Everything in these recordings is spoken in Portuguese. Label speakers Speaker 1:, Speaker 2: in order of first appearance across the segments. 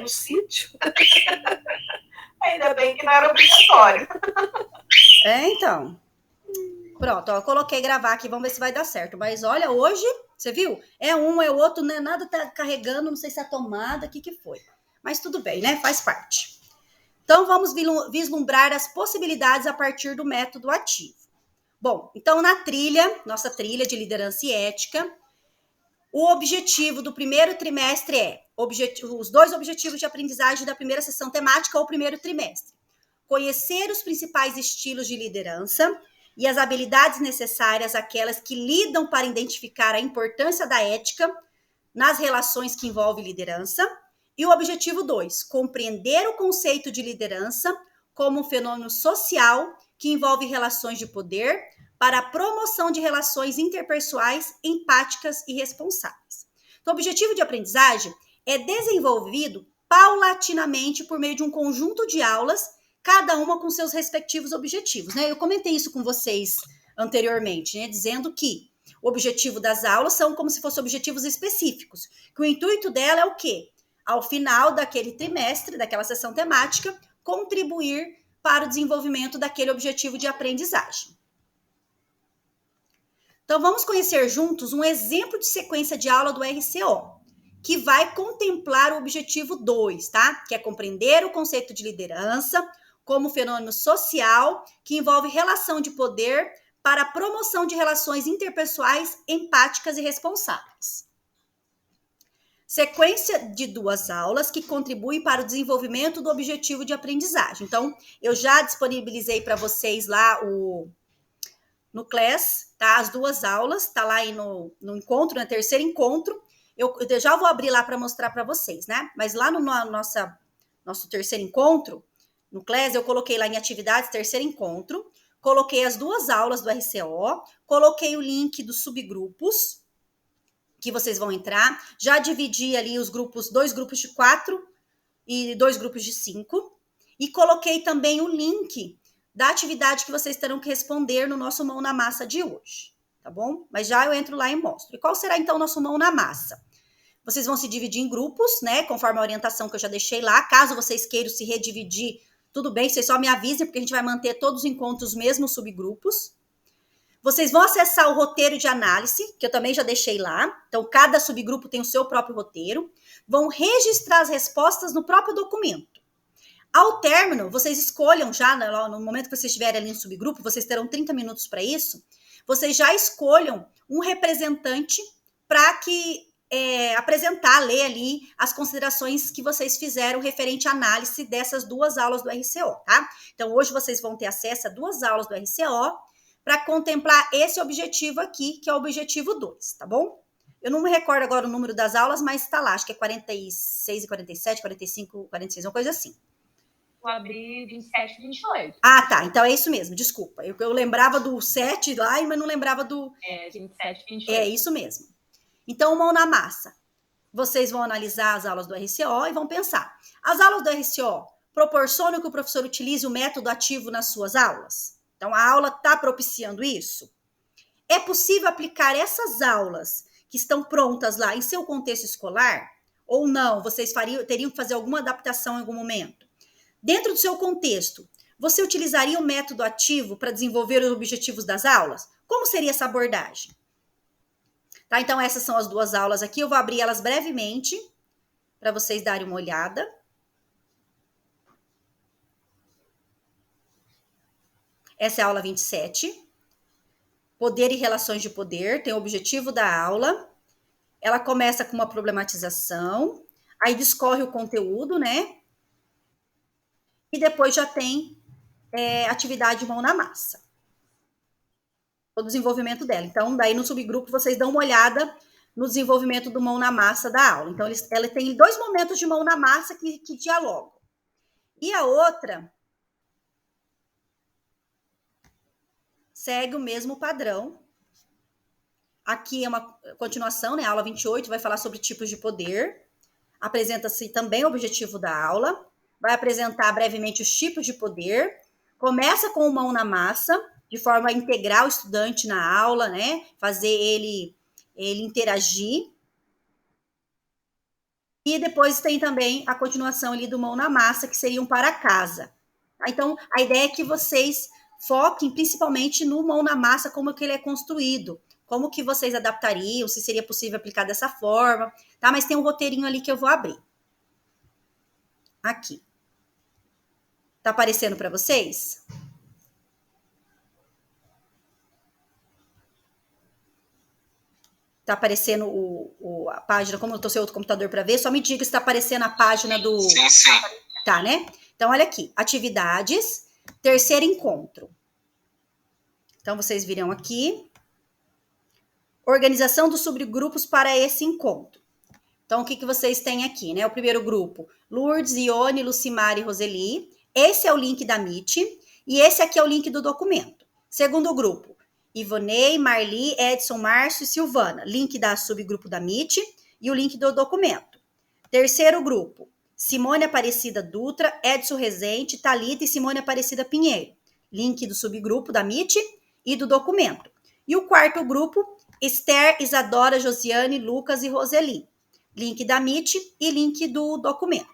Speaker 1: vai no sítio. Ainda bem que não era obrigatório.
Speaker 2: Então. Pronto, ó, eu coloquei gravar aqui, vamos ver se vai dar certo. Mas olha, hoje, você viu? É um, é o outro, né? Nada tá carregando, não sei se é a tomada, o que foi. Mas tudo bem, né? Faz parte. Então, vamos vislumbrar as possibilidades a partir do método ativo. Bom, então na trilha, nossa trilha de liderança e ética, o objetivo do primeiro trimestre é os 2 objetivos de aprendizagem da primeira sessão temática ou primeiro trimestre. Conhecer os principais estilos de liderança e as habilidades necessárias, aquelas que lidam para identificar a importância da ética nas relações que envolvem liderança. E o objetivo 2, compreender o conceito de liderança como um fenômeno social que envolve relações de poder para a promoção de relações interpessoais empáticas e responsáveis. Então, o objetivo de aprendizagem é desenvolvido paulatinamente por meio de um conjunto de aulas, cada uma com seus respectivos objetivos, né? Eu comentei isso com vocês anteriormente, né? Dizendo que o objetivo das aulas são como se fossem objetivos específicos, que o intuito dela é o quê? Ao final daquele trimestre, daquela sessão temática, contribuir para o desenvolvimento daquele objetivo de aprendizagem. Então, vamos conhecer juntos um exemplo de sequência de aula do RCO, que vai contemplar o objetivo 2, tá? Que é compreender o conceito de liderança como fenômeno social que envolve relação de poder para a promoção de relações interpessoais empáticas e responsáveis. Sequência de 2 aulas que contribuem para o desenvolvimento do objetivo de aprendizagem. Então, eu já disponibilizei para vocês lá no Class, tá? As 2 aulas, tá lá aí no encontro, no terceiro encontro. Eu já vou abrir lá para mostrar para vocês, né? Mas lá no nosso terceiro encontro, no Class, eu coloquei lá em atividades, terceiro encontro, coloquei as 2 aulas do RCO, coloquei o link dos subgrupos, que vocês vão entrar, já dividi ali os grupos, 2 grupos de 4 e 2 grupos de 5, e coloquei também o link da atividade que vocês terão que responder no nosso Mão na Massa de hoje, tá bom? Mas já eu entro lá e mostro. E qual será então o nosso Mão na Massa? Vocês vão se dividir em grupos, né, conforme a orientação que eu já deixei lá. Caso vocês queiram se redividir, tudo bem, vocês só me avisem, porque a gente vai manter todos os encontros mesmos subgrupos. Vocês vão acessar o roteiro de análise, que eu também já deixei lá. Então, cada subgrupo tem o seu próprio roteiro. Vão registrar as respostas no próprio documento. Ao término, vocês escolham já, no momento que vocês estiverem ali no subgrupo, vocês terão 30 minutos para isso, vocês já escolham um representante para que apresentar, ler ali as considerações que vocês fizeram referente à análise dessas 2 aulas do RCO, tá? Então, hoje vocês vão ter acesso a 2 aulas do RCO para contemplar esse objetivo aqui, que é o objetivo 2, tá bom? Eu não me recordo agora o número das aulas, mas está lá, acho que é 46 e 47, 45, 46, uma coisa assim.
Speaker 3: Vou abrir 27 e 28.
Speaker 2: Ah, tá. Então é isso mesmo, desculpa. Eu lembrava do 7 lá, mas não lembrava do...
Speaker 3: 27 e 28.
Speaker 2: É isso mesmo. Então, mão na massa. Vocês vão analisar as aulas do RCO e vão pensar. As aulas do RCO proporcionam que o professor utilize o método ativo nas suas aulas? Então, a aula está propiciando isso? É possível aplicar essas aulas que estão prontas lá em seu contexto escolar? Ou não? Vocês teriam que fazer alguma adaptação em algum momento? Dentro do seu contexto, você utilizaria o método ativo para desenvolver os objetivos das aulas? Como seria essa abordagem? Tá, então, essas são as 2 aulas aqui. Eu vou abrir elas brevemente para vocês darem uma olhada. Essa é a aula 27. Poder e relações de poder. Tem o objetivo da aula. Ela começa com uma problematização. Aí discorre o conteúdo, né? E depois já tem atividade mão na massa. O desenvolvimento dela. Então, daí no subgrupo, vocês dão uma olhada no desenvolvimento do mão na massa da aula. Então, ela tem 2 momentos de mão na massa que dialogam. E a outra segue o mesmo padrão. Aqui é uma continuação, né? A aula 28 vai falar sobre tipos de poder. Apresenta-se também o objetivo da aula. Vai apresentar brevemente os tipos de poder. Começa com o mão na massa, de forma a integrar o estudante na aula, né? Fazer ele interagir. E depois tem também a continuação ali do mão na massa, que seriam para casa. Então, a ideia é que vocês foquem principalmente no mão na massa, como que ele é construído, como que vocês adaptariam, se seria possível aplicar dessa forma, tá? Mas tem um roteirinho ali que eu vou abrir. Aqui. Tá aparecendo para vocês? Tá aparecendo a página, como eu tô sem outro computador para ver, só me diga se tá aparecendo a página do...
Speaker 1: Sim.
Speaker 2: Tá, né? Então, olha aqui. Atividades, terceiro encontro. Então, vocês virão aqui. Organização dos subgrupos para esse encontro. Então, o que vocês têm aqui, né? O primeiro grupo, Lourdes, Ione, Lucimar e Roseli. Esse é o link da Meet. E esse aqui é o link do documento. Segundo grupo, Ivonei, Marli, Edson, Márcio e Silvana. Link da subgrupo da Meet e o link do documento. Terceiro grupo, Simone Aparecida Dutra, Edson Rezende, Thalita e Simone Aparecida Pinheiro. Link do subgrupo da Meet e do documento. E o quarto grupo, Esther, Isadora, Josiane, Lucas e Roseli. Link da Meet e link do documento.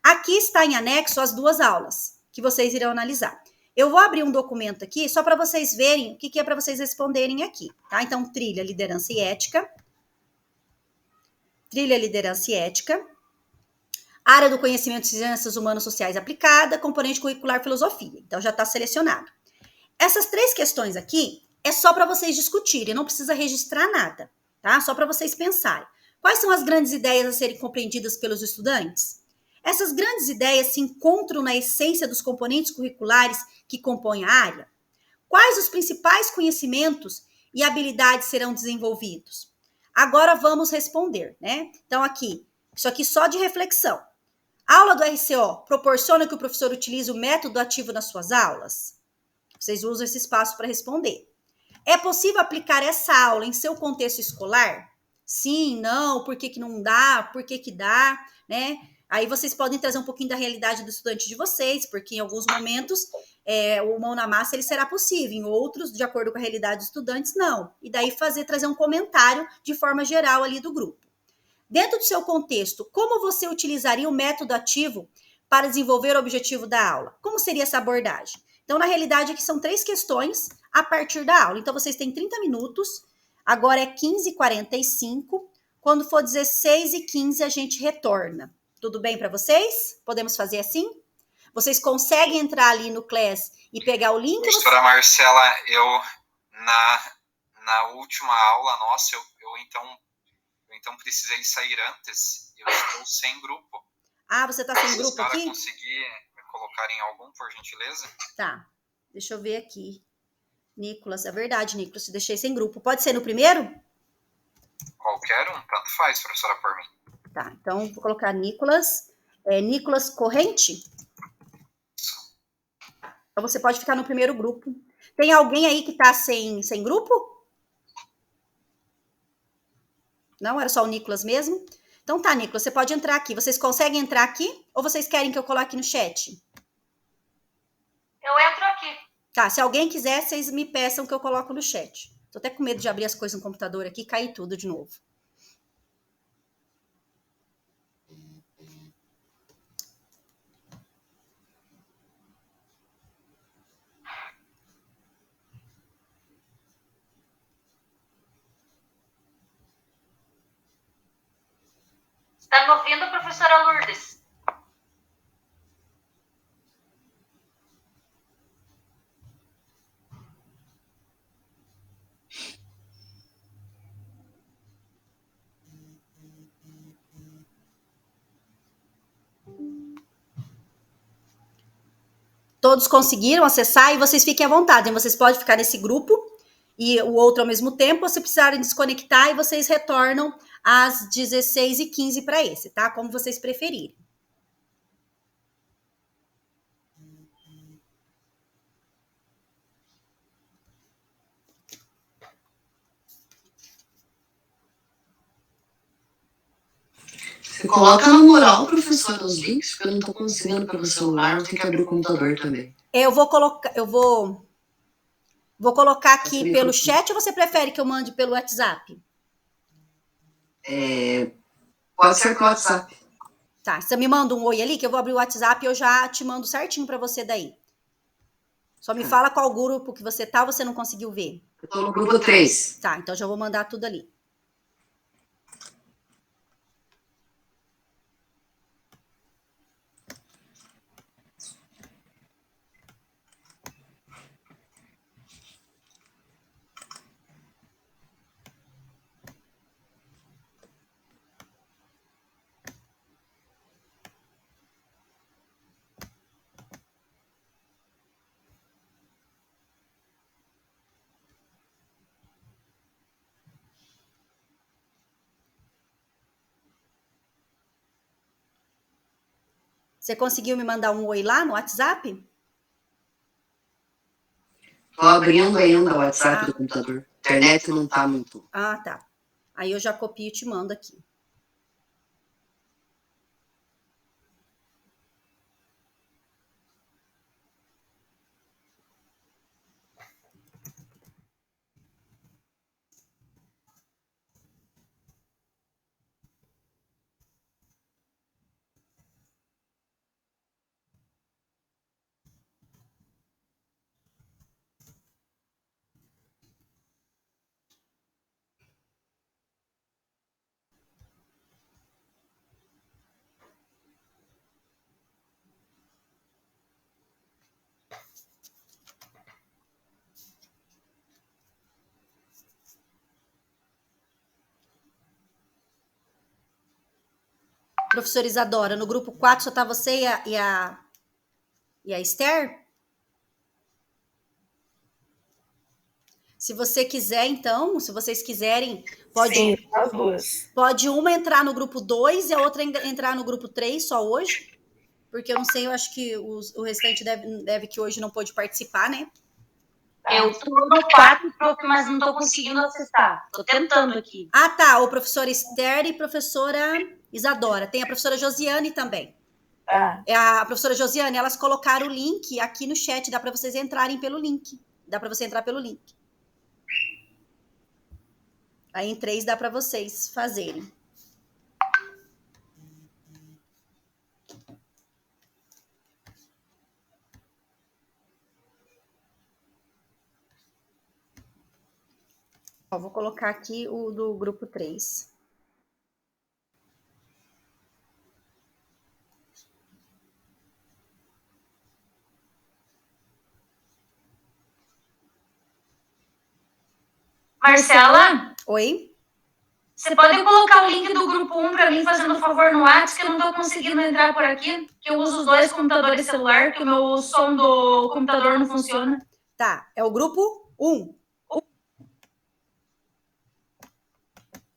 Speaker 2: Aqui está em anexo as duas aulas que vocês irão analisar. Eu vou abrir um documento aqui só para vocês verem o que é para vocês responderem aqui, tá? Então, trilha, liderança e ética. Trilha, liderança e ética. Área do conhecimento de ciências humanas sociais aplicada, componente curricular filosofia. Então, já está selecionado. Essas três questões aqui é só para vocês discutirem, não precisa registrar nada, tá? Só para vocês pensarem. Quais são as grandes ideias a serem compreendidas pelos estudantes? Essas grandes ideias se encontram na essência dos componentes curriculares que compõem a área? Quais os principais conhecimentos e habilidades serão desenvolvidos? Agora vamos responder, né? Então, aqui, isso aqui só de reflexão. A aula do RCO proporciona que o professor utilize o método ativo nas suas aulas? Vocês usam esse espaço para responder. É possível aplicar essa aula em seu contexto escolar? Sim, não, por que não dá, por que dá, né? Aí vocês podem trazer um pouquinho da realidade do estudante de vocês, porque em alguns momentos o mão na massa ele será possível, em outros, de acordo com a realidade dos estudantes, não. E daí trazer um comentário de forma geral ali do grupo. Dentro do seu contexto, como você utilizaria o método ativo para desenvolver o objetivo da aula? Como seria essa abordagem? Então, na realidade, aqui são 3 questões a partir da aula. Então, vocês têm 30 minutos, agora é 15h45, quando for 16h15 a gente retorna. Tudo bem para vocês? Podemos fazer assim? Vocês conseguem entrar ali no Class e pegar o link?
Speaker 1: Professora Marcela, eu na última aula nossa, eu então precisei sair antes. Eu estou sem grupo.
Speaker 2: Ah, você está sem grupo aqui?
Speaker 1: Se conseguir me colocar em algum, por gentileza?
Speaker 2: Tá, deixa eu ver aqui. Nicolas, é verdade, Nicolas, te deixei sem grupo. Pode ser no primeiro?
Speaker 1: Qualquer um, tanto faz, professora, por mim.
Speaker 2: Tá, então vou colocar Nicolas. Nicolas Corrente? Então você pode ficar no primeiro grupo. Tem alguém aí que tá sem grupo? Não, era só o Nicolas mesmo? Então tá, Nicolas, você pode entrar aqui. Vocês conseguem entrar aqui? Ou vocês querem que eu coloque no chat?
Speaker 3: Eu entro aqui.
Speaker 2: Tá, se alguém quiser, vocês me peçam que eu coloco no chat. Tô até com medo de abrir as coisas no computador aqui e cair tudo de novo.
Speaker 3: Está me ouvindo, professora Lourdes?
Speaker 2: Todos conseguiram acessar e vocês fiquem à vontade. Vocês podem ficar nesse grupo e o outro ao mesmo tempo, ou se precisarem desconectar e vocês retornam às 16h15 para esse, tá? Como vocês preferirem.
Speaker 4: Você coloca na moral, professor, os links, porque eu não tô conseguindo pelo celular, eu tenho que abrir o computador também.
Speaker 2: Eu vou colocar aqui pelo chat, ou você prefere que eu mande pelo WhatsApp?
Speaker 4: Pode ser pelo WhatsApp.
Speaker 2: Tá, você me manda um oi ali, que eu vou abrir o WhatsApp e eu já te mando certinho pra você daí. Só me fala qual grupo que você tá ou você não conseguiu ver.
Speaker 4: Eu tô no grupo 3.
Speaker 2: Tá, então já vou mandar tudo ali. Você conseguiu me mandar um oi lá no WhatsApp?
Speaker 4: Tô abrindo ainda o WhatsApp do computador. A internet não tá muito.
Speaker 2: Ah, tá. Aí eu já copio e te mando aqui. Professora Isadora, no grupo 4 só tá você e a Esther? Se você quiser, então, se vocês quiserem,
Speaker 5: Sim, as duas.
Speaker 2: pode uma entrar no grupo 2 e a outra entrar no grupo 3 só hoje. Porque eu não sei, eu acho que o restante deve que hoje não pôde participar, né?
Speaker 3: Eu tô no 4, prof, mas não tô conseguindo acessar. Tô tentando aqui.
Speaker 2: Ah, tá. O professora Esther e professora Isadora. Tem a professora Josiane também.
Speaker 5: Tá.
Speaker 2: A professora Josiane, elas colocaram o link aqui no chat. Dá para vocês entrarem pelo link. Dá para você entrar pelo link. Aí em 3 dá para vocês fazerem. Ó, vou colocar aqui o do grupo 3.
Speaker 3: Marcela,
Speaker 2: Oi?
Speaker 3: você pode colocar o link do grupo 1 para mim, fazendo favor no WhatsApp, que eu não tô conseguindo entrar por aqui, que eu uso os dois computadores celular, que o meu som do computador não funciona.
Speaker 2: Tá, é o grupo 1.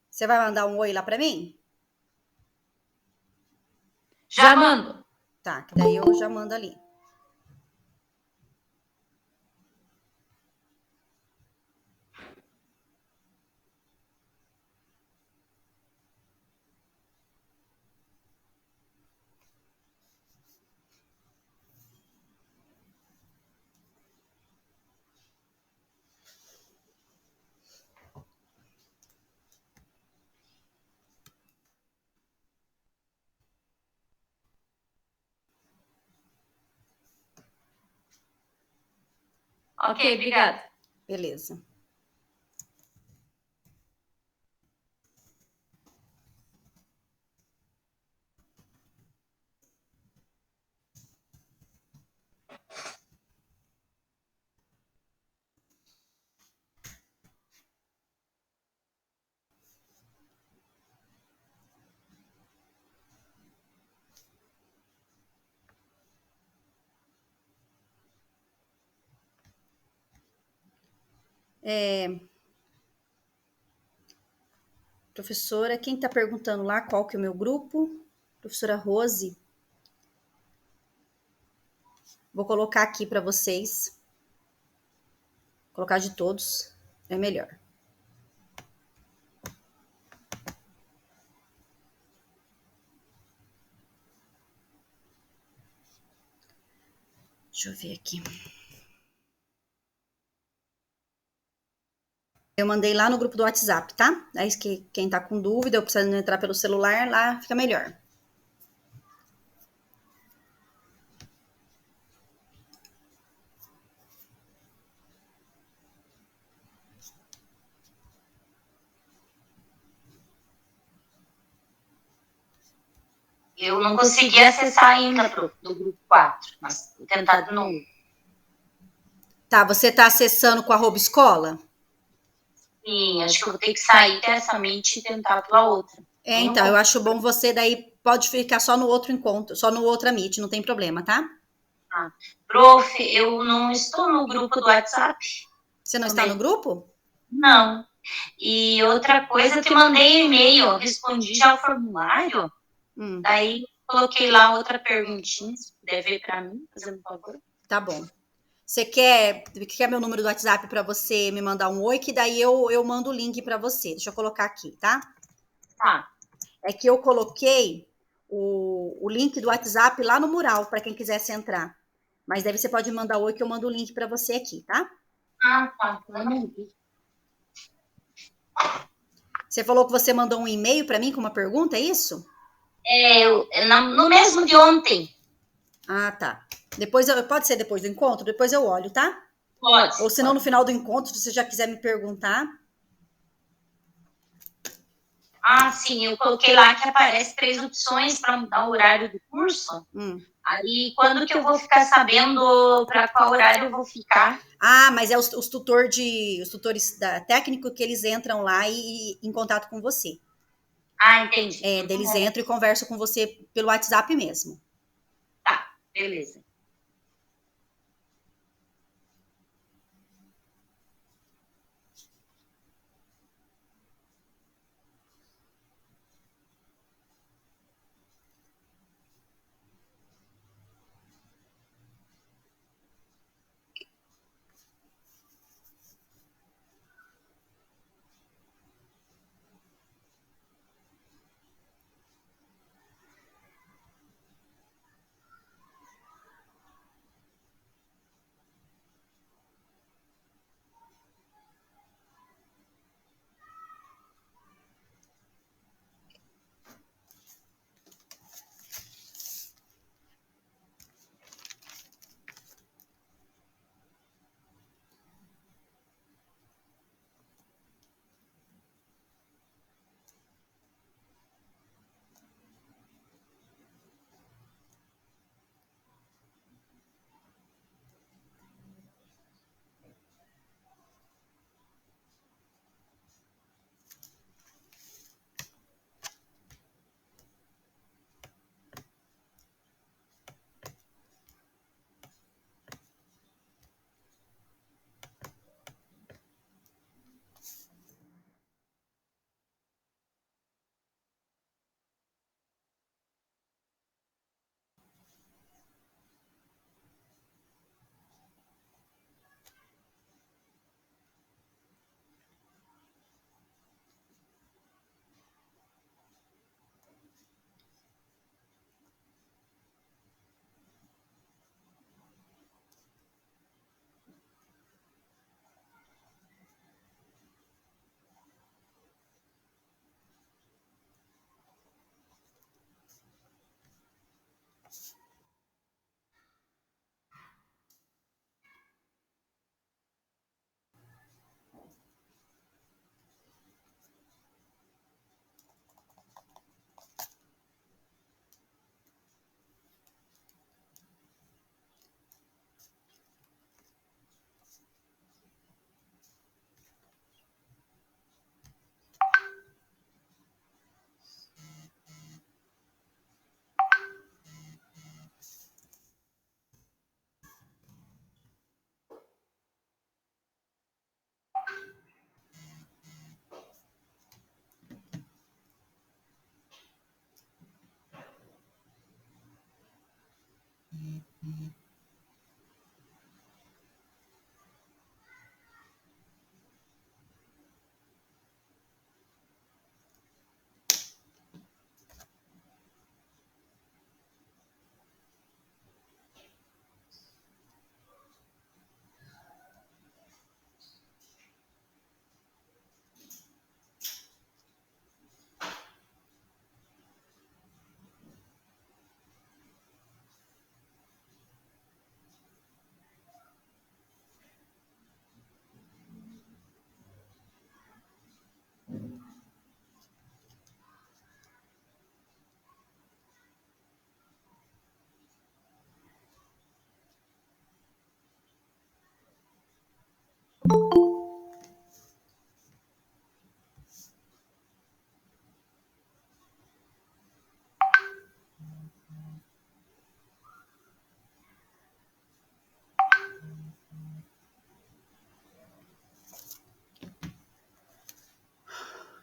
Speaker 2: Você vai mandar um oi lá para mim?
Speaker 3: Já mando.
Speaker 2: Tá, que daí eu já mando ali.
Speaker 3: Ok, obrigada.
Speaker 2: Beleza. Professora, quem tá perguntando lá qual que é o meu grupo? Professora Rose. Vou colocar aqui para vocês. Vou colocar de todos, é melhor. Deixa eu ver aqui. Eu mandei lá no grupo do WhatsApp, tá? Aí quem tá com dúvida ou precisando entrar pelo celular, lá fica melhor.
Speaker 3: Eu não consegui acessar ainda do grupo 4, mas vou tentar de novo.
Speaker 2: Tá, você está acessando com @ escola?
Speaker 3: Sim, acho que eu vou ter que sair dessa mente e tentar pela outra.
Speaker 2: Então, eu acho bom você daí pode ficar só no outro encontro, só no outra Meet, não tem problema, tá?
Speaker 3: Prof, eu não estou no grupo do WhatsApp.
Speaker 2: Você não está no grupo?
Speaker 3: Não. E outra coisa, eu te mandei um e-mail, respondi já o formulário, daí coloquei lá outra perguntinha, se puder ver para mim, fazendo um favor.
Speaker 2: Tá bom. Você quer meu número do WhatsApp para você me mandar um oi, que daí eu mando o link para você. Deixa eu colocar aqui, tá?
Speaker 3: Tá.
Speaker 2: É que eu coloquei o link do WhatsApp lá no mural, para quem quisesse entrar. Mas daí você pode mandar oi, que eu mando o link para você aqui, tá?
Speaker 3: Tá. Eu não vi.
Speaker 2: Você falou que você mandou um e-mail para mim com uma pergunta, é isso?
Speaker 3: No mesmo de ontem.
Speaker 2: Tá. Pode ser depois do encontro? Depois eu olho, tá?
Speaker 3: Pode.
Speaker 2: Ou se não, no final do encontro, se você já quiser me perguntar.
Speaker 3: Sim, eu coloquei lá que aparece 3 opções para mudar o horário do curso. Aí, quando que eu vou ficar sabendo para qual horário eu vou ficar?
Speaker 2: Mas é os tutores técnico que eles entram lá e em contato com você.
Speaker 3: Entendi.
Speaker 2: Eles entram e conversam com você pelo WhatsApp mesmo.
Speaker 3: Tá, beleza.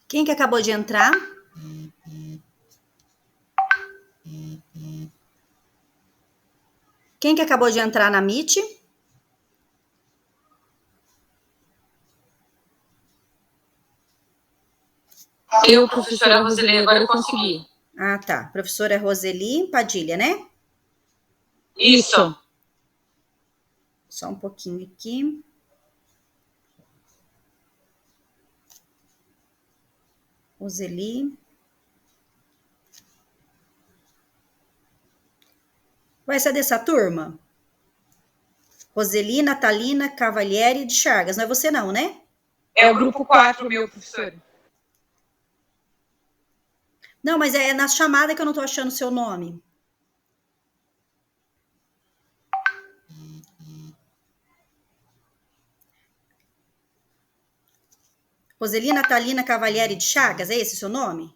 Speaker 2: Quem que acabou de entrar? Quem que acabou de entrar na Meet?
Speaker 6: Eu, professora Roseli, agora eu consegui.
Speaker 2: Ah, tá. Professora Roseli Padilha, né?
Speaker 6: Isso.
Speaker 2: Só um pouquinho aqui. Roseli. Vai ser dessa turma? Roseli, Natalina, Cavalieri de Chagas. Não é você não, né?
Speaker 6: É o grupo 4, meu, professor.
Speaker 2: Não, mas é na chamada que eu não tô achando o seu nome. Roseli, Natalina, Cavalieri de Chagas, é esse o seu nome?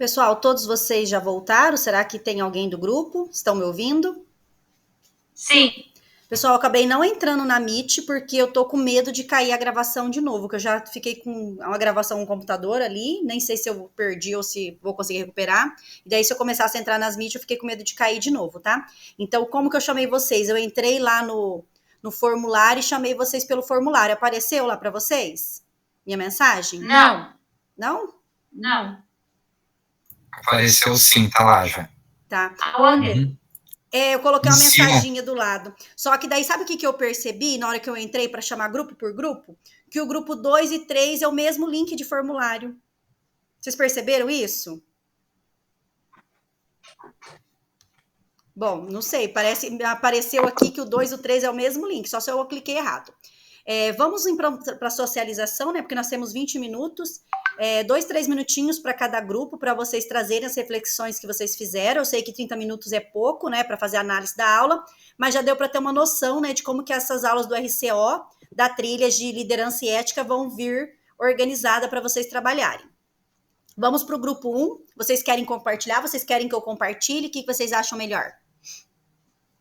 Speaker 2: Pessoal, todos vocês já voltaram? Será que tem alguém do grupo? Estão me ouvindo?
Speaker 3: Sim.
Speaker 2: Pessoal, eu acabei não entrando na Meet porque eu tô com medo de cair a gravação de novo, que eu já fiquei com uma gravação no computador ali, nem sei se eu perdi ou se vou conseguir recuperar. E daí, se eu começasse a entrar nas Meet, eu fiquei com medo de cair de novo, tá? Então, como que eu chamei vocês? Eu entrei lá no formulário e chamei vocês pelo formulário. Apareceu lá para vocês? Minha mensagem?
Speaker 3: Não.
Speaker 2: Não?
Speaker 3: Não.
Speaker 1: Apareceu sim, tá lá já.
Speaker 2: Tá.
Speaker 3: Aonde?
Speaker 1: Uhum.
Speaker 2: Eu coloquei uma
Speaker 1: Em cima.
Speaker 2: mensaginha do lado. Só que daí, sabe o que eu percebi na hora que eu entrei para chamar grupo por grupo? Que o grupo 2 e 3 é o mesmo link de formulário. Vocês perceberam isso? Bom, não sei, apareceu aqui que o 2 e o 3 é o mesmo link, só se eu cliquei errado. Vamos para a socialização, né? Porque nós temos 20 minutos, 2, 3 minutinhos para cada grupo, para vocês trazerem as reflexões que vocês fizeram. Eu sei que 30 minutos é pouco, né, para fazer a análise da aula, mas já deu para ter uma noção, né, de como que essas aulas do RCO, da trilha de liderança e ética, vão vir organizada para vocês trabalharem. Vamos para o grupo 1. Vocês querem compartilhar? Vocês querem que eu compartilhe? O que vocês acham melhor?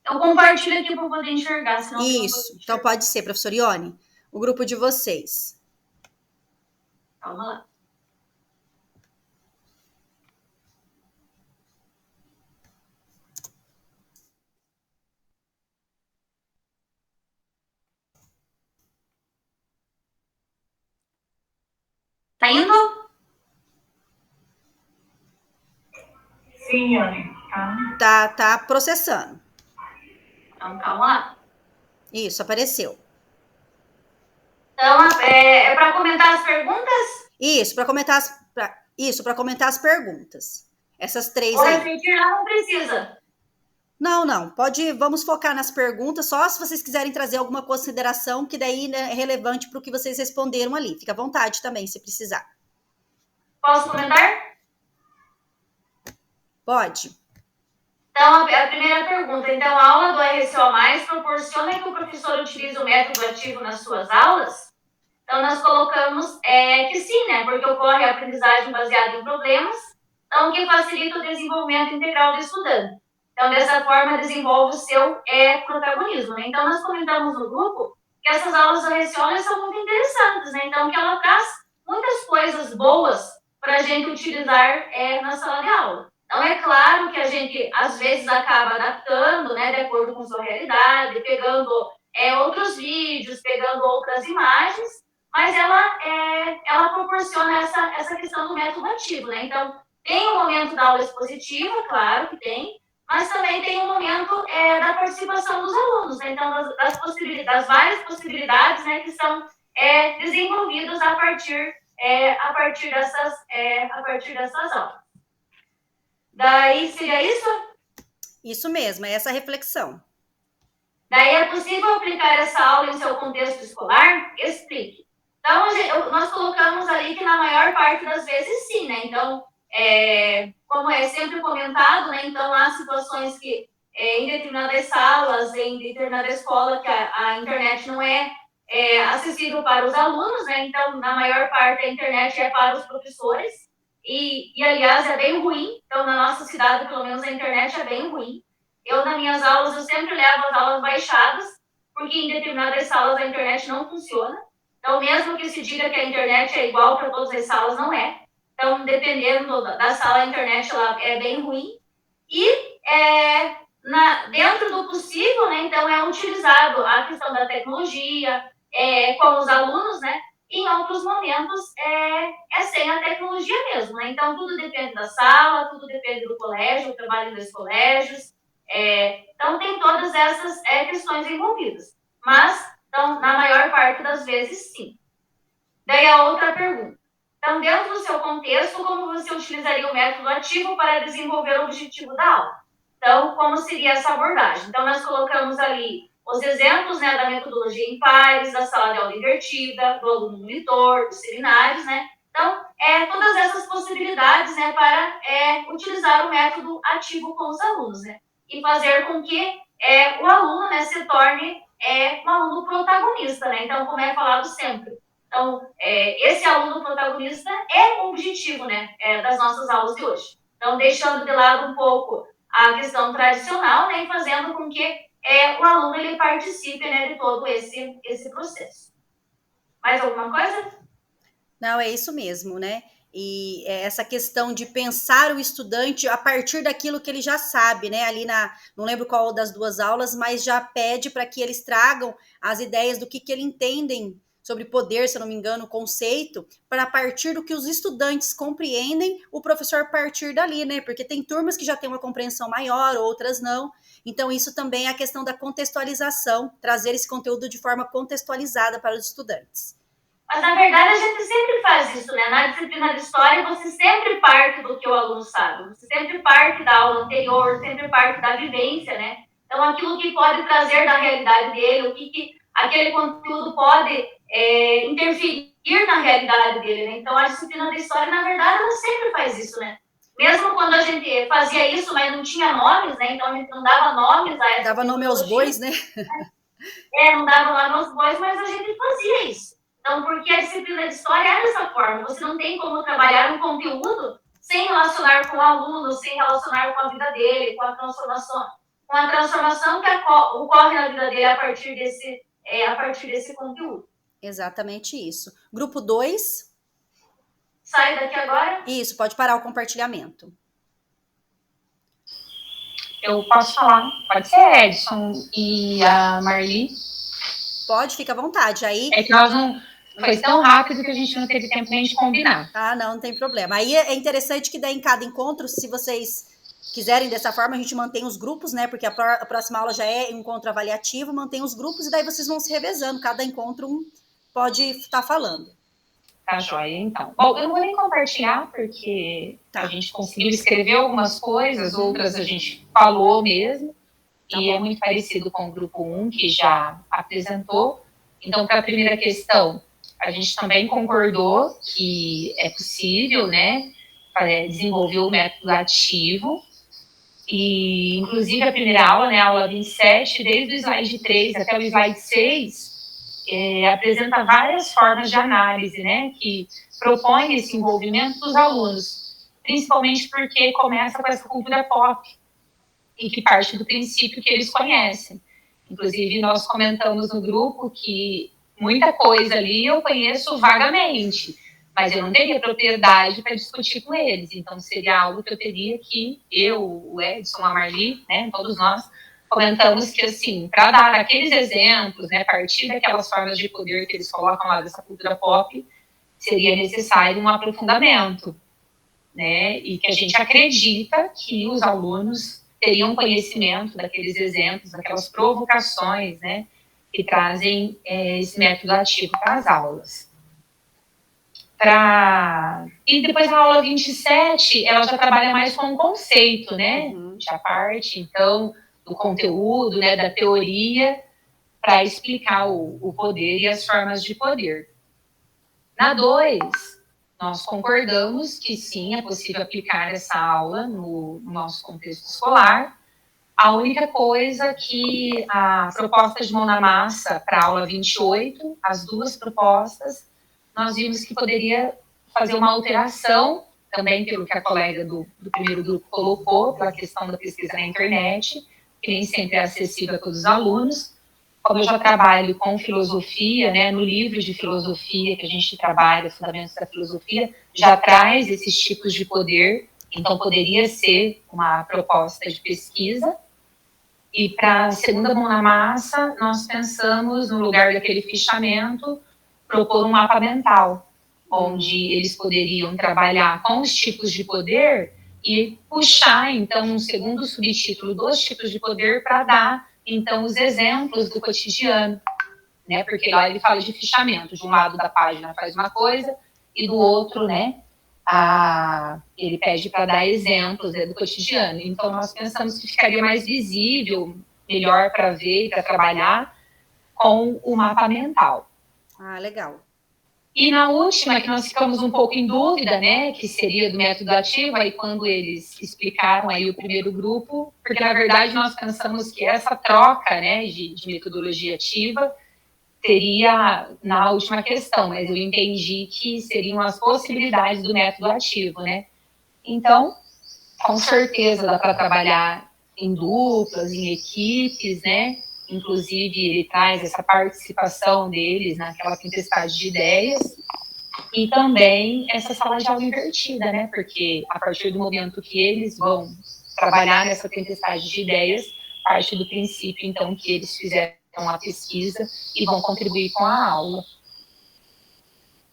Speaker 3: Eu compartilho aqui para eu poder enxergar. Senão
Speaker 2: Isso, então pode ser, professor Ione, o grupo de vocês.
Speaker 3: Calma lá. Tá indo?
Speaker 5: Sim, Ione.
Speaker 2: Tá processando.
Speaker 3: Então, calma lá.
Speaker 2: Isso, apareceu.
Speaker 3: Então, é para comentar as perguntas?
Speaker 2: Isso, para comentar as perguntas. Essas 3
Speaker 3: Ou
Speaker 2: aí.
Speaker 3: refletir lá não precisa.
Speaker 2: Não, vamos focar nas perguntas, só se vocês quiserem trazer alguma consideração, que daí, né, é relevante para o que vocês responderam ali. Fica à vontade também, se precisar.
Speaker 3: Posso comentar?
Speaker 2: Pode.
Speaker 3: Então, a primeira pergunta. Então, a aula do RCO+, proporciona que o professor utilize o método ativo nas suas aulas? Então, nós colocamos que sim, né? Porque ocorre a aprendizagem baseada em problemas, então, que facilita o desenvolvimento integral do estudante. Então, dessa forma, desenvolve o seu protagonismo, né? Então, nós comentamos no grupo que essas aulas do RCO são muito interessantes, né? Então, que ela traz muitas coisas boas para a gente utilizar na sala de aula. Então, é claro que a gente, às vezes, acaba adaptando, né, de acordo com sua realidade, pegando outros vídeos, pegando outras imagens, mas ela proporciona essa questão do método ativo, né? Então, tem o momento da aula expositiva, claro que tem, mas também tem o momento da participação dos alunos, né? Então, das várias possibilidades, né, que são desenvolvidas a partir dessas aulas. Daí, seria isso?
Speaker 2: Isso mesmo, é essa reflexão.
Speaker 3: Daí, é possível aplicar essa aula em seu contexto escolar? Explique. Então, nós colocamos ali que na maior parte das vezes sim, né? Então, como é sempre comentado, né? Então, há situações que em determinadas salas, em determinada escola, que a internet não é acessível para os alunos, né? Então, na maior parte, a internet é para os professores. E, aliás, é bem ruim. Então, na nossa cidade, pelo menos, a internet é bem ruim. Eu, nas minhas aulas, eu sempre levo as aulas baixadas, porque em determinadas salas a internet não funciona. Então, mesmo que se diga que a internet é igual para todas as salas, não é. Então, dependendo da sala, a internet ela é bem ruim. E, dentro do possível, né, então, é utilizado a questão da tecnologia com os alunos, né? Em outros momentos, sem a tecnologia mesmo, né? Então, tudo depende da sala, tudo depende do colégio, o trabalho dos colégios. Então, tem todas essas questões envolvidas. Mas, então, na maior parte das vezes, sim. Daí, a outra pergunta. Então, dentro do seu contexto, como você utilizaria o método ativo para desenvolver o objetivo da aula? Então, como seria essa abordagem? Então, nós colocamos ali os exemplos, né, da metodologia em pares, da sala de aula invertida, do aluno monitor, dos seminários, né? Então, todas essas possibilidades, né, para utilizar o método ativo com os alunos, né? E fazer com que o aluno, né, se torne um aluno protagonista, né? Então, como é falado sempre, Então, esse aluno protagonista é o objetivo, né, das nossas aulas de hoje. Então, deixando de lado um pouco a questão tradicional, né, e fazendo com que o aluno ele participe, né, de todo esse processo. Mais alguma coisa?
Speaker 2: Não, é isso mesmo, né? E essa questão de pensar o estudante a partir daquilo que ele já sabe, né? Ali não lembro qual das duas aulas, mas já pede para que eles tragam as ideias do que eles entendem sobre poder, se eu não me engano, o conceito, para a partir do que os estudantes compreendem, o professor partir dali, né? Porque tem turmas que já têm uma compreensão maior, outras não. Então, isso também é a questão da contextualização, trazer esse conteúdo de forma contextualizada para os estudantes.
Speaker 3: Mas, na verdade, a gente sempre faz isso, né? Na disciplina de História, você sempre parte do que o aluno sabe. Você sempre parte da aula anterior, sempre parte da vivência, né? Então, aquilo que pode trazer da realidade dele, o que aquele conteúdo pode interferir na realidade dele, né? Então, a disciplina de História, na verdade, ela sempre faz isso, né? Mesmo quando a gente fazia isso, mas não tinha nomes, né? Então, a gente não dava nomes a essa
Speaker 2: Dava nome aos bois, né?
Speaker 3: não dava nome aos bois, mas a gente fazia isso. Então, porque a disciplina de História é dessa forma. Você não tem como trabalhar um conteúdo sem relacionar com o aluno, sem relacionar com a vida dele, com a transformação que ocorre na vida dele a partir desse conteúdo.
Speaker 2: Exatamente isso. Grupo 2.
Speaker 3: Sai daqui agora.
Speaker 2: Isso, pode parar o compartilhamento.
Speaker 6: Eu posso falar. Pode ser Edson e a Marli.
Speaker 2: Pode, fica à vontade. Aí...
Speaker 6: É que nós não... Foi tão rápido que a gente não teve tempo nem de combinar.
Speaker 2: Não tem problema. Aí é interessante que daí em cada encontro, se vocês quiserem dessa forma, a gente mantém os grupos, né? Porque a próxima aula já é encontro avaliativo, mantém os grupos e daí vocês vão se revezando. Cada encontro um pode estar falando.
Speaker 6: Tá joia, então. Bom, eu não vou nem compartilhar, porque a gente conseguiu escrever algumas coisas, outras a gente falou mesmo, e é muito parecido com o grupo 1, que já apresentou. Então, para a primeira questão, a gente também concordou que é possível, né, desenvolver o método ativo, e, inclusive, a primeira aula, né, a aula 27, desde o slide 3 até o slide 6, apresenta várias formas de análise, né, que propõem esse envolvimento dos alunos, principalmente porque começa com essa cultura pop, e que parte do princípio que eles conhecem. Inclusive, nós comentamos no grupo que muita coisa ali eu conheço vagamente, mas eu não teria propriedade para discutir com eles. Então, seria algo que eu teria que, o Edson, a Marli, né, todos nós, comentamos que, assim, para dar aqueles exemplos, né, a partir daquelas formas de poder que eles colocam lá dessa cultura pop, seria necessário um aprofundamento, né, e que a gente acredita que os alunos teriam conhecimento daqueles exemplos, daquelas provocações, né, que trazem esse método ativo para as aulas. E depois a aula 27, ela já trabalha mais com o conceito, né, já parte, então, do conteúdo, né, da teoria, para explicar o poder e as formas de poder. Na 2, nós concordamos que sim, é possível aplicar essa aula no nosso contexto escolar. A única coisa que a proposta de mão na massa para a aula 28, as duas propostas, nós vimos que poderia fazer uma alteração, também pelo que a colega do primeiro grupo colocou, pela questão da pesquisa na internet, que nem sempre é acessível a todos os alunos. Como eu já trabalho com filosofia, né, no livro de filosofia que a gente trabalha, Fundamentos da Filosofia, já traz esses tipos de poder, então poderia ser uma proposta de pesquisa. E para a segunda mão na massa, nós pensamos, no lugar daquele fichamento, propor um mapa mental, onde eles poderiam trabalhar com os tipos de poder e puxar, então, um segundo subtítulo dos tipos de poder para dar, então, os exemplos do cotidiano, né? Porque lá ele fala de fichamento, de um lado da página faz uma coisa e do outro, né, ele pede para dar exemplos, né, do cotidiano. Então, nós pensamos que ficaria mais visível, melhor para ver e para trabalhar com o mapa mental.
Speaker 2: Legal.
Speaker 6: E na última, que nós ficamos um pouco em dúvida, né, que seria do método ativo, aí quando eles explicaram aí o primeiro grupo, porque na verdade nós pensamos que essa troca, né, de metodologia ativa seria na última questão, mas eu entendi que seriam as possibilidades do método ativo, né? Então, com certeza dá para trabalhar em duplas, em equipes, né? Inclusive, ele traz essa participação deles naquela tempestade de ideias e também essa sala de aula invertida, né? Porque a partir do momento que eles vão trabalhar nessa tempestade de ideias, parte do princípio, então, que eles fizeram a pesquisa e vão contribuir com a aula.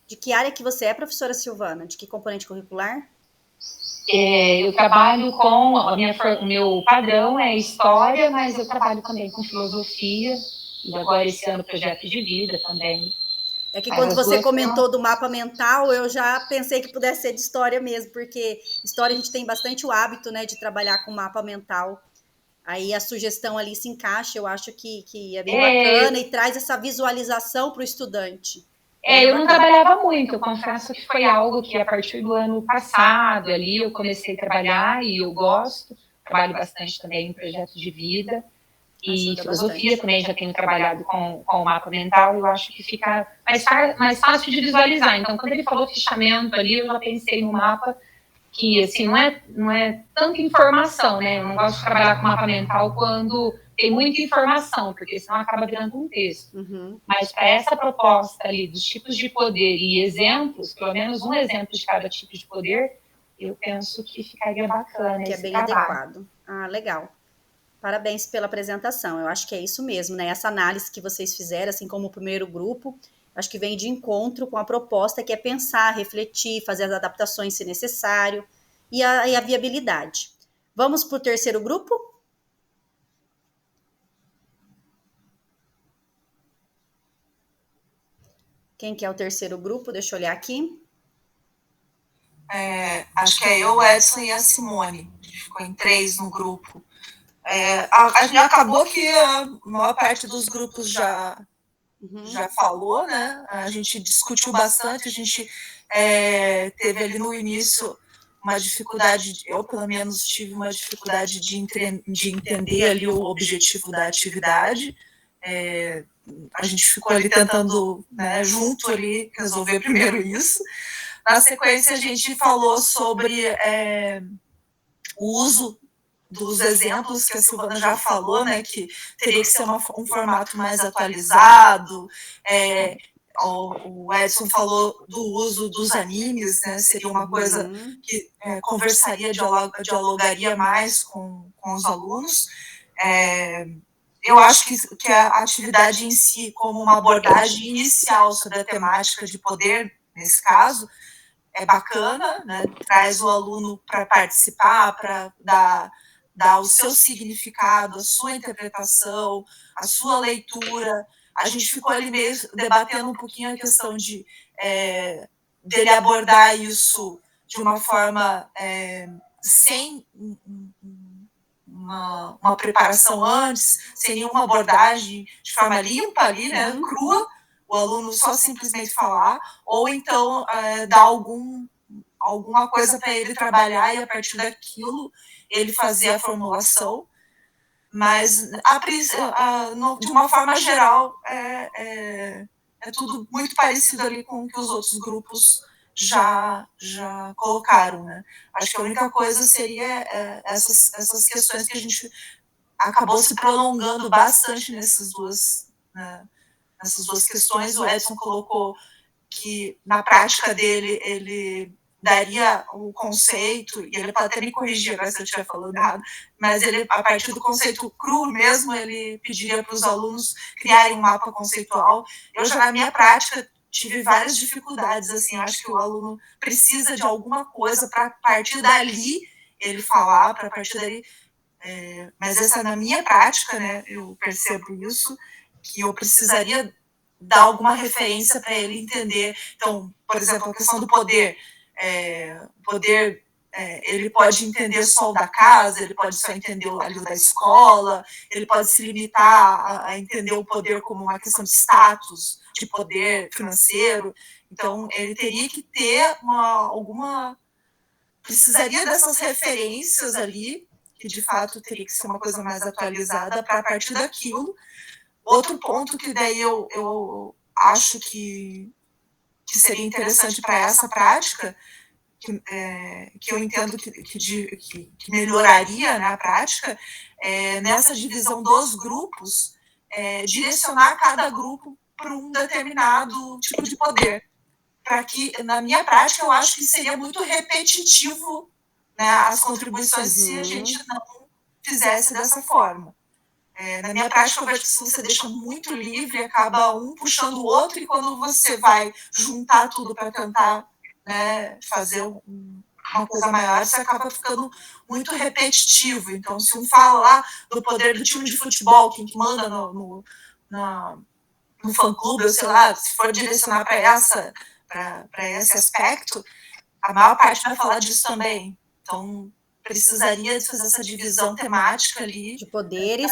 Speaker 2: De que área que você é, professora Silvana? De que componente curricular?
Speaker 6: Eu trabalho com, o meu padrão é história, mas eu trabalho também com filosofia, e agora esse ano projeto de vida também.
Speaker 2: É que quando você comentou do mapa mental, eu já pensei que pudesse ser de história mesmo, porque história a gente tem bastante o hábito, né, de trabalhar com mapa mental. Aí a sugestão ali se encaixa, eu acho que é bem bacana e traz essa visualização para o estudante.
Speaker 6: Eu não trabalhava muito, eu confesso que foi algo que a partir do ano passado ali eu comecei a trabalhar e eu gosto, trabalho bastante também em projeto de vida e filosofia também, já tenho trabalhado com o mapa mental, eu acho que fica mais fácil de visualizar. Então, quando ele falou fichamento ali, eu já pensei no mapa que, assim, não é tanta informação, né? Eu não gosto de trabalhar com mapa mental quando tem muita informação, porque senão acaba virando um texto.
Speaker 2: Uhum.
Speaker 6: Mas para essa proposta ali dos tipos de poder e exemplos, pelo menos um exemplo de cada tipo de poder, eu penso que ficaria bacana.
Speaker 2: Que é bem adequado. Ah, legal. Parabéns pela apresentação. Eu acho que é isso mesmo, né? Essa análise que vocês fizeram, assim como o primeiro grupo, acho que vem de encontro com a proposta que é pensar, refletir, fazer as adaptações se necessário e a viabilidade. Vamos para o terceiro grupo? Quem que é o terceiro grupo? Deixa eu olhar aqui.
Speaker 5: Acho que é eu, o Edson e a Simone. A gente ficou em 3 no grupo. A gente acabou que a maior parte dos grupos já falou, né? A gente discutiu bastante, a gente teve ali no início uma dificuldade, eu pelo menos tive uma dificuldade de entender ali o objetivo da atividade. A gente ficou ali tentando, né, junto ali, resolver primeiro isso. Na sequência, a gente falou sobre o uso dos exemplos que a Silvana já falou, né, que teria que ser um formato mais atualizado. O Edson falou do uso dos animes, né, seria uma coisa que conversaria, dialogaria mais com os alunos. Eu acho que a atividade em si, como uma abordagem inicial sobre a temática de poder, nesse caso, é bacana, né? Traz o aluno para participar, para dar o seu significado, a sua interpretação, a sua leitura. A gente ficou ali mesmo debatendo um pouquinho a questão de dele abordar isso de uma forma sem uma preparação antes, sem nenhuma abordagem, de forma limpa ali, né, crua, o aluno só simplesmente falar, ou então dar alguma coisa para ele trabalhar e a partir daquilo ele fazer a formulação. Mas, de uma forma geral, é tudo muito parecido ali com o que os outros grupos já colocaram, né? Acho que a única coisa seria essas questões que a gente acabou se prolongando bastante nessas duas questões. O Edson colocou que na prática dele ele daria o conceito, e ele pode até me corrigir agora se eu estiver falando errado, mas ele, a partir do conceito cru mesmo, ele pediria para os alunos criarem um mapa conceitual. Eu já na minha prática tive várias dificuldades, assim, acho que o aluno precisa de alguma coisa para partir dali ele falar, para partir dali, mas essa na minha prática, né, eu percebo isso, que eu precisaria dar alguma referência para ele entender. Então, por exemplo, a questão do poder, ele pode entender só o da casa, ele pode só entender o da escola, ele pode se limitar a entender o poder como uma questão de status, de poder financeiro. Então, ele teria que ter precisaria dessas referências ali, que de fato teria que ser uma coisa mais atualizada para a partir daquilo Outro ponto que daí eu acho que seria interessante para essa prática, que eu entendo que melhoraria, né, a prática, nessa divisão dos grupos, direcionar cada grupo para um determinado tipo de poder. Para que, na minha prática, eu acho que seria muito repetitivo, né, as contribuições se a gente não fizesse dessa forma. Na minha prática, eu vejo que se você deixa muito livre, acaba um puxando o outro, e quando você vai juntar tudo para tentar, né, fazer uma coisa maior, você acaba ficando muito repetitivo. Então, se um fala lá do poder do time de futebol, quem que manda no fã-clube, ou sei lá, se for direcionar para esse aspecto, a maior parte vai falar disso também. Então, precisaria fazer essa divisão temática ali.
Speaker 2: De poderes,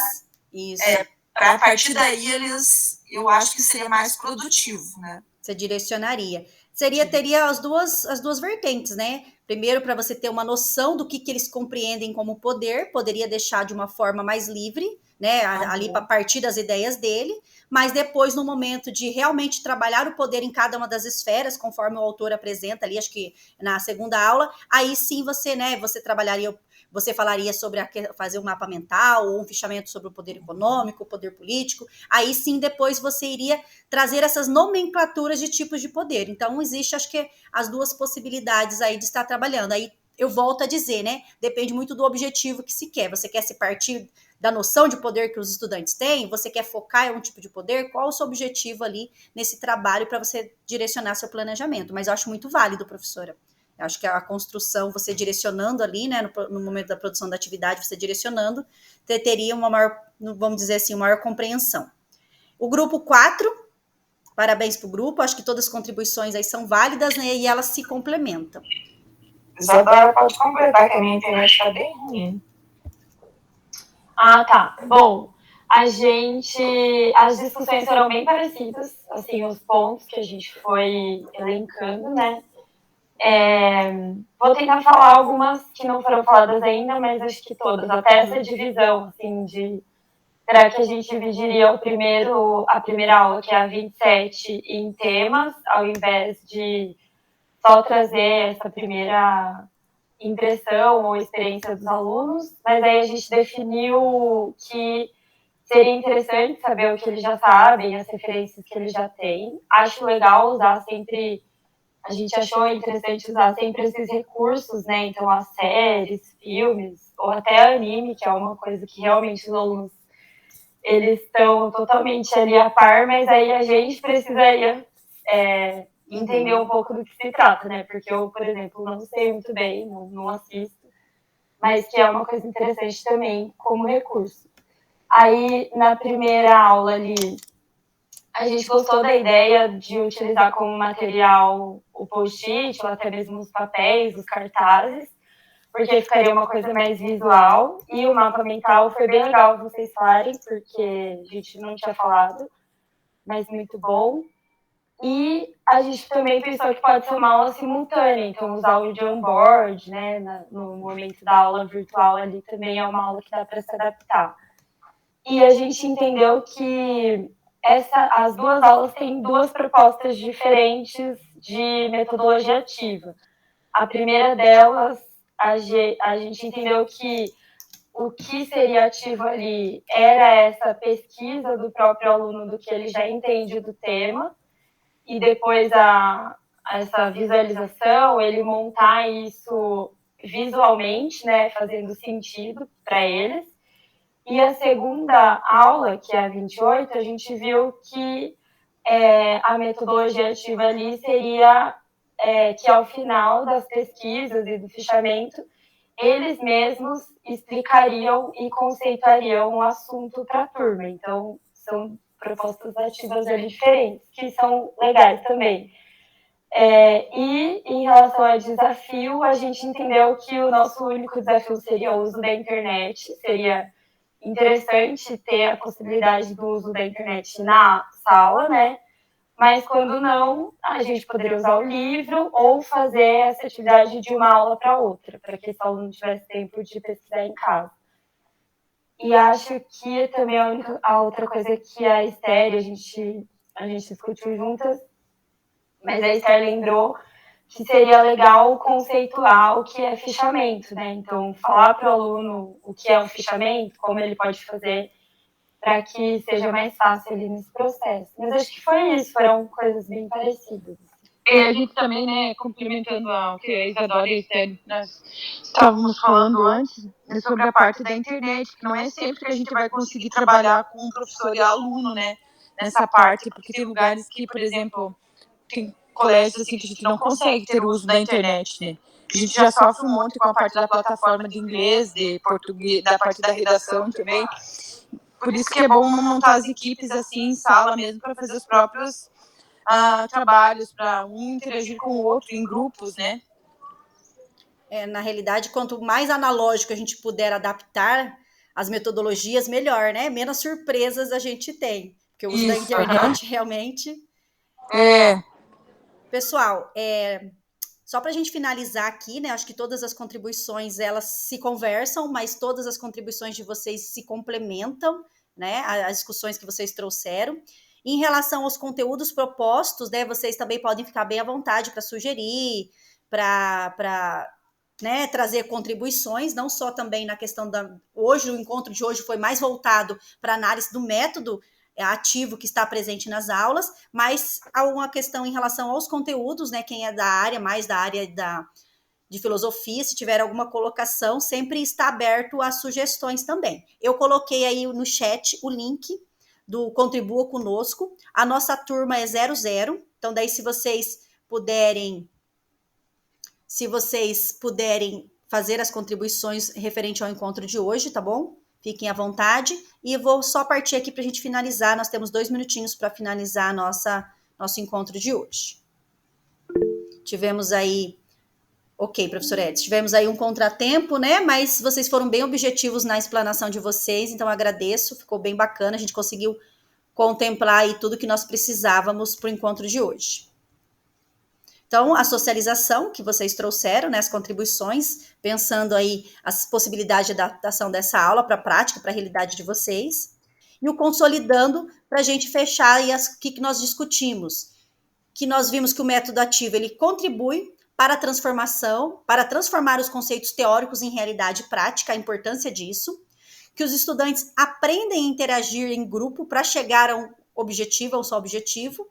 Speaker 2: isso.
Speaker 5: Para a partir daí, eu acho que seria mais produtivo, né?
Speaker 2: Você direcionaria. Teria as duas vertentes, né? Primeiro, para você ter uma noção do que eles compreendem como poder, poderia deixar de uma forma mais livre, né? Ali para partir das ideias dele, mas depois, no momento de realmente trabalhar o poder em cada uma das esferas, conforme o autor apresenta ali, acho que na segunda aula, aí sim você, né, você falaria sobre fazer um mapa mental ou um fichamento sobre o poder econômico, o poder político. Aí sim, depois você iria trazer essas nomenclaturas de tipos de poder. Então, existe, acho que, as duas possibilidades aí de estar trabalhando. Aí eu volto a dizer, né? Depende muito do objetivo que se quer. Você quer se partir da noção de poder que os estudantes têm? Você quer focar em um tipo de poder? Qual o seu objetivo ali nesse trabalho para você direcionar seu planejamento? Mas eu acho muito válido, professora. Eu acho que a construção, você direcionando ali, né, no momento da produção da atividade, você direcionando, teria uma maior, vamos dizer assim, uma maior compreensão. O grupo 4, parabéns para o grupo, acho que todas as contribuições aí são válidas, né, e elas se complementam.
Speaker 6: Isadora, pode completar que a minha internet está bem ruim. Ah, tá. Bom, as discussões foram bem parecidas, assim, os pontos que a gente foi elencando, né? Vou tentar falar algumas que não foram faladas ainda, mas acho que todas, até essa divisão, assim, será que a gente dividiria a primeira aula, que é a 27, em temas, ao invés de só trazer essa primeira impressão ou experiência dos alunos, mas aí a gente definiu que seria interessante saber o que eles já sabem, as referências que eles já têm. Acho legal usar sempre... A gente achou interessante usar sempre esses recursos, né? Então, as séries, filmes, ou até anime, que é uma coisa que realmente os alunos, eles estão totalmente ali a par, mas aí a gente precisaria entender um pouco do que se trata, né? Porque eu, por exemplo, não sei muito bem, não assisto, mas que é uma coisa interessante também como recurso. Aí, na primeira aula ali, a gente gostou da ideia de utilizar como material o post-it, ou até mesmo os papéis, os cartazes, porque ficaria uma coisa mais visual. E o mapa mental foi bem legal vocês falarem, porque a gente não tinha falado, mas muito bom. E a gente também pensou que pode ser uma aula simultânea, então usar o Jamboard, né, no momento da aula virtual ali também é uma aula que dá para se adaptar. E a gente entendeu que as duas aulas têm duas propostas diferentes de metodologia ativa. A primeira delas, a gente entendeu que o que seria ativo ali era essa pesquisa do próprio aluno, do que ele já entende do tema, e depois essa visualização, ele montar isso visualmente, né, fazendo sentido para eles. E a segunda aula, que é a 28, a gente viu que a metodologia ativa ali seria que ao final das pesquisas e do fichamento, eles mesmos explicariam e conceituariam o assunto para a turma. Então, são propostas ativas ali diferentes, que são legais também. E em relação ao desafio, a gente entendeu que o nosso único desafio seria o uso da internet, seria interessante ter a possibilidade do uso da internet na sala, né? Mas quando não, a gente poderia usar o livro ou fazer essa atividade de uma aula para outra, para que esse aluno tivesse tempo de pesquisar em casa.
Speaker 7: E acho que também a outra coisa que a Esther, a gente discutiu juntas, mas a Esther lembrou que seria legal conceituar o que é fichamento, né? Então, falar para o aluno o que é um fichamento, como ele pode fazer para que seja mais fácil ali nesse processo. Mas acho que foi isso, foram coisas bem parecidas.
Speaker 6: A gente também, né, complementando o que a Isadora e a Esther, nós estávamos falando antes, sobre a parte da internet, que não é sempre que a gente vai conseguir trabalhar com um professor e aluno, né, nessa parte, porque tem lugares que, por exemplo, tem colégios assim que a gente não consegue ter o uso da internet, né. A gente já sofre um monte com a parte da plataforma de inglês, de português, da parte da redação também. Por isso que é bom montar as equipes assim em sala mesmo para fazer os próprios trabalhos, para um interagir com o outro em grupos, né?
Speaker 2: Na realidade, quanto mais analógico a gente puder adaptar as metodologias, melhor, né? Menos surpresas a gente tem. Porque o uso da internet realmente... Pessoal, só para a gente finalizar aqui, né? Acho que todas as contribuições, elas se conversam, mas todas as contribuições de vocês se complementam, né? As discussões que vocês trouxeram. Em relação aos conteúdos propostos, né? Vocês também podem ficar bem à vontade para sugerir, para né, trazer contribuições, não só também na questão hoje, o encontro de hoje foi mais voltado para análise do método ativo que está presente nas aulas, mas há uma questão em relação aos conteúdos, né, quem é da área, mais da área de filosofia, se tiver alguma colocação, sempre está aberto a sugestões também. Eu coloquei aí no chat o link do Contribua Conosco, a nossa turma é 00, então daí se vocês puderem fazer as contribuições referente ao encontro de hoje, tá bom? Fiquem à vontade. E vou só partir aqui para a gente finalizar. Nós temos 2 minutinhos para finalizar nosso encontro de hoje. Tivemos aí... Ok, professor Edson, tivemos aí um contratempo, né? Mas vocês foram bem objetivos na explanação de vocês, então agradeço, ficou bem bacana. A gente conseguiu contemplar aí tudo que nós precisávamos para o encontro de hoje. Então, a socialização que vocês trouxeram, né, as contribuições, pensando aí as possibilidades de adaptação dessa aula para a prática, para a realidade de vocês, e o consolidando para a gente fechar aí o que nós discutimos, que nós vimos que o método ativo, ele contribui para a transformação, para transformar os conceitos teóricos em realidade prática, a importância disso, que os estudantes aprendem a interagir em grupo para chegar a um objetivo, a um só objetivo,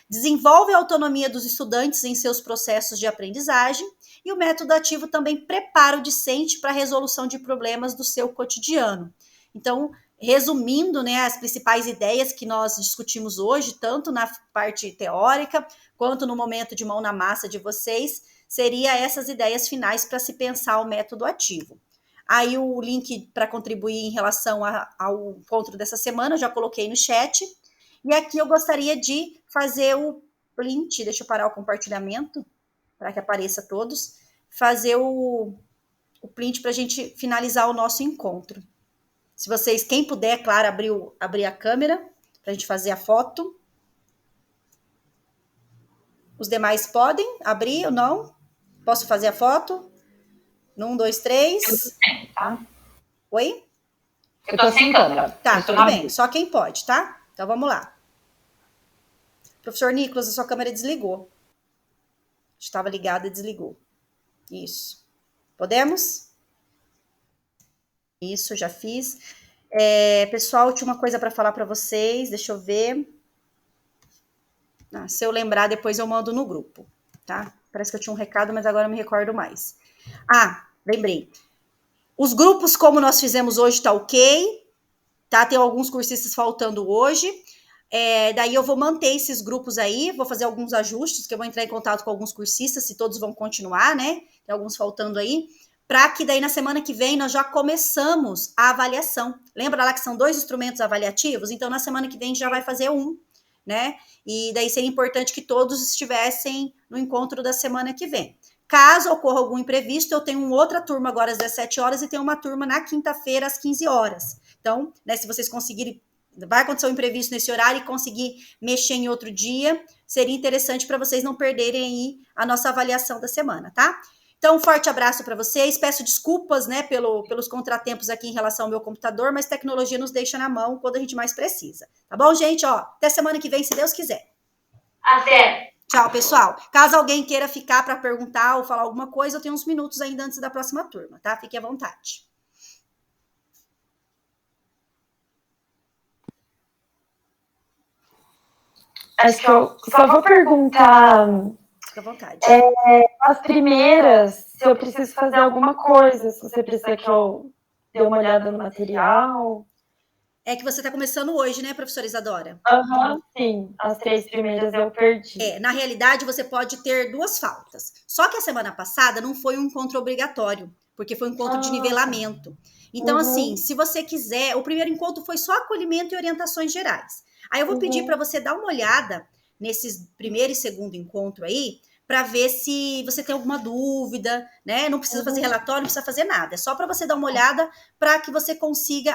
Speaker 2: desenvolve a autonomia dos estudantes em seus processos de aprendizagem e o método ativo também prepara o discente para a resolução de problemas do seu cotidiano. Então, resumindo, né, as principais ideias que nós discutimos hoje, tanto na parte teórica quanto no momento de mão na massa de vocês, seria essas ideias finais para se pensar o método ativo. Aí o link para contribuir em relação ao encontro dessa semana, eu já coloquei no chat. E aqui eu gostaria de fazer o print, deixa eu parar o compartilhamento, para que apareça a todos, fazer o print para a gente finalizar o nosso encontro. Se vocês, quem puder, claro, abrir a câmera, para a gente fazer a foto. Os demais podem abrir ou não? Posso fazer a foto? 1, 2, 3.
Speaker 6: Tá?
Speaker 2: Oi?
Speaker 6: Eu tô sem câmera.
Speaker 2: Tá, tudo bem. Só quem pode, tá? Então vamos lá. Professor Nicolas, a sua câmera desligou. Estava ligada e desligou. Isso. Podemos? Isso, já fiz. Pessoal, tinha uma coisa para falar para vocês. Deixa eu ver. Se eu lembrar, depois eu mando no grupo, tá? Parece que eu tinha um recado, mas agora eu me recordo mais. Lembrei. Os grupos, como nós fizemos hoje, tá ok, tá? Tem alguns cursistas faltando hoje. Daí eu vou manter esses grupos aí, vou fazer alguns ajustes, que eu vou entrar em contato com alguns cursistas, se todos vão continuar, né? Tem alguns faltando aí, para que daí na semana que vem nós já começamos a avaliação. Lembra lá que são 2 instrumentos avaliativos? Então, na semana que vem a gente já vai fazer um, né? E daí seria importante que todos estivessem no encontro da semana que vem. Caso ocorra algum imprevisto, eu tenho uma outra turma agora às 17 horas e tenho uma turma na quinta-feira às 15 horas. Então, né, se vocês conseguirem, vai acontecer um imprevisto nesse horário e conseguir mexer em outro dia, seria interessante para vocês não perderem aí a nossa avaliação da semana, tá? Então, um forte abraço para vocês. Peço desculpas, né, pelos contratempos aqui em relação ao meu computador, mas tecnologia nos deixa na mão quando a gente mais precisa. Tá bom, gente? Ó, até semana que vem, se Deus quiser.
Speaker 3: Até.
Speaker 2: Tchau, pessoal. Caso alguém queira ficar para perguntar ou falar alguma coisa, eu tenho uns minutos ainda antes da próxima turma, tá? Fique à vontade.
Speaker 7: Acho que eu só vou perguntar.
Speaker 2: Fique à vontade.
Speaker 7: As primeiras, se eu preciso fazer alguma coisa, se você precisa que eu dê uma olhada no material.
Speaker 2: É que você está começando hoje, né, professora Isadora?
Speaker 7: Sim. As 3 primeiras eu perdi.
Speaker 2: Na realidade, você pode ter 2 faltas. Só que a semana passada não foi um encontro obrigatório, porque foi um encontro de nivelamento. Então, assim, se você quiser, o primeiro encontro foi só acolhimento e orientações gerais. Aí eu vou pedir para você dar uma olhada nesses primeiro e segundo encontro aí, para ver se você tem alguma dúvida, né? Não precisa fazer relatório, não precisa fazer nada. É só para você dar uma olhada para que você consiga